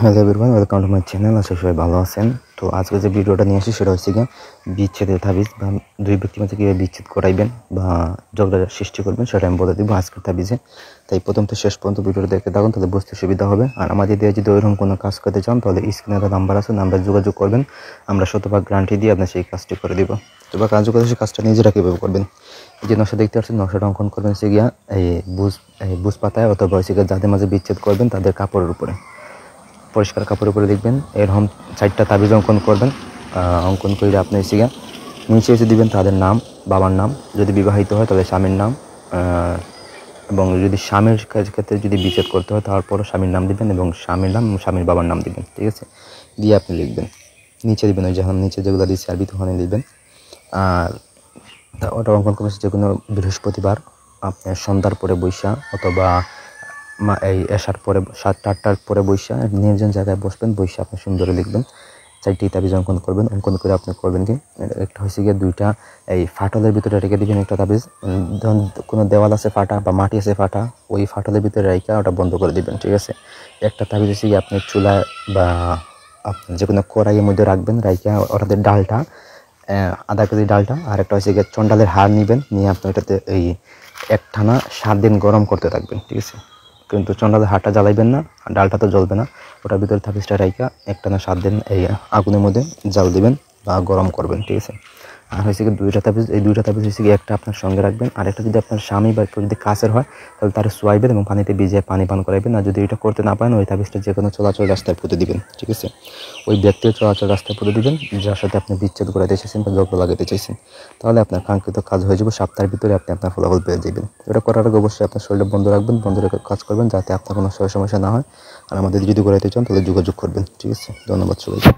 Hello everyone, welcome to my channel. আশা সবাই ভালো আছেন। তো আজকে যে ভিডিওটা নিয়ে আসি সেটা হচ্ছে গিয়ে বিচ্ছেদের তাবিজ বা দুই ব্যক্তির মধ্যে কীভাবে বিচ্ছেদ করাইবেন বা ঝগড়া সৃষ্টি করবেন সেটা আমি বলে দেবো আজকের তাবিজে। তাই প্রথম থেকে শেষ পর্যন্ত ভিডিওটা দেখতে থাকুন, তাহলে বুঝতে সুবিধা হবে। আর আমাদের দিয়ে যদি ওইরকম কোনো কাজ করতে চান তাহলে স্ক্রিনে একটা নাম্বার আছে, নাম্বারে যোগাযোগ করবেন। আমরা শতভাগ গ্যারান্টি দিয়ে আপনার সেই কাজটি করে দেবো। তো বা কাজ করে সেই কাজটা নিজেরা কীভাবে করবেন, যে নকশা দেখতে পাচ্ছেন, নকশাটা অঙ্কন করবেন সে গিয়া এই বুঝ পাতায় অথবা হচ্ছে গিয়ে যাদের মাঝে বিচ্ছেদ করবেন তাদের কাপড়ের উপরে, পরিষ্কার কাপড়ের উপরে দেখবেন এরকম 4টা তাবিজ অঙ্কন করবেন। অঙ্কন করে আপনি এসে নিচে এসে দিবেন তাদের নাম, বাবার নাম, যদি বিবাহিত হয় তাহলে স্বামীর নাম, এবং যদি স্বামীর ক্ষেত্রে যদি বিচ্ছেদ করতে হয় তারপরও স্বামীর নাম দিবেন এবং স্বামীর নাম স্বামীর বাবার নাম দিবেন। ঠিক আছে, দিয়ে আপনি লিখবেন, নিচে দিবেন ওই যখন নিচে যেগুলো দিচ্ছে আরবি ওখানে লিখবেন। আর ওটা অঙ্কন করবেন যে কোনো বৃহস্পতিবার আপনার সন্ধ্যার পরে বৈশা অথবা এই এশার পরে 7-8টার পরে বৈশা নির্জন জায়গায় বসবেন, বৈশা আপনি সুন্দরে লিখবেন। 4টি তাবিজ অঙ্কন করবেন। অঙ্কন করে আপনি করবেন কি, একটা হচ্ছে গিয়ে 2টা এই ফাটলের ভিতরে রেখে দিবেন একটা তাবিজ। যখন কোনো দেওয়াল আছে ফাটা বা মাটি আছে ফাটা, ওই ফাটলের ভিতরে রেখে ওটা বন্ধ করে দিবেন। ঠিক আছে, একটা তাবিজ হচ্ছে গিয়ে আপনি চুলায় বা আপনার যে কোনো কড়াইয়ের মধ্যে রাখবেন, রাইখা ওটাতে ডালটা আধা কেজি ডালটা, আর একটা হচ্ছে গিয়ে চন্ডালের হাড় নেবেন, নিয়ে আপনি ওটাতে এই একটানা 7 দিন গরম করতে থাকবেন। ঠিক আছে, কিন্তু চন্ডালের হাড়টা জ্বালাইবেন না, ডালটা তো জ্বলবে না, ওটার ভিতরে তাবিজটা রাইখা একটানা 7 দিন এই আগুনের মধ্যে জাল দিবেন বা গরম করবেন। ঠিক আছে, আর হচ্ছে কি 2টা তাবিজ, এই 2টা তাবিজ হচ্ছে কি একটা আপনার সঙ্গে রাখবেন, আর একটা যদি আপনার স্বামী বা কেউ যদি কাছের হয় তাহলে তারা সোয়াইবেন এবং পানিতে ভিজিয়ে পানি পান করাইবেন। আর যদি এটা করতে না পারেন ওই তাবিজটা যে কোনো চলাচল রাস্তায় পুঁতে দিবেন। ঠিক আছে, ওই ব্যক্তির চলাচল রাস্তায় পুঁতে দিবেন যার সাথে আপনি বিচ্ছেদ করাতে চাইছেন বা ঝগড়া লাগাতে চাইছেন, তাহলে আপনার কাঙ্ক্ষিত কাজ হয়ে যাবে। সপ্তাহের ভিতরে আপনি আপনার ফলাফল পেয়ে যাবেন। এটা করার আগে অবশ্যই আপনার শরীরটা বন্ধ রাখবেন, বন্ধ রেখে কাজ করবেন যাতে আপনার কোনো সমস্যা না হয়। আর আমাদের যদি করাইতে চান তাহলে যোগাযোগ করবেন। ঠিক আছে, ধন্যবাদ সবাইকে।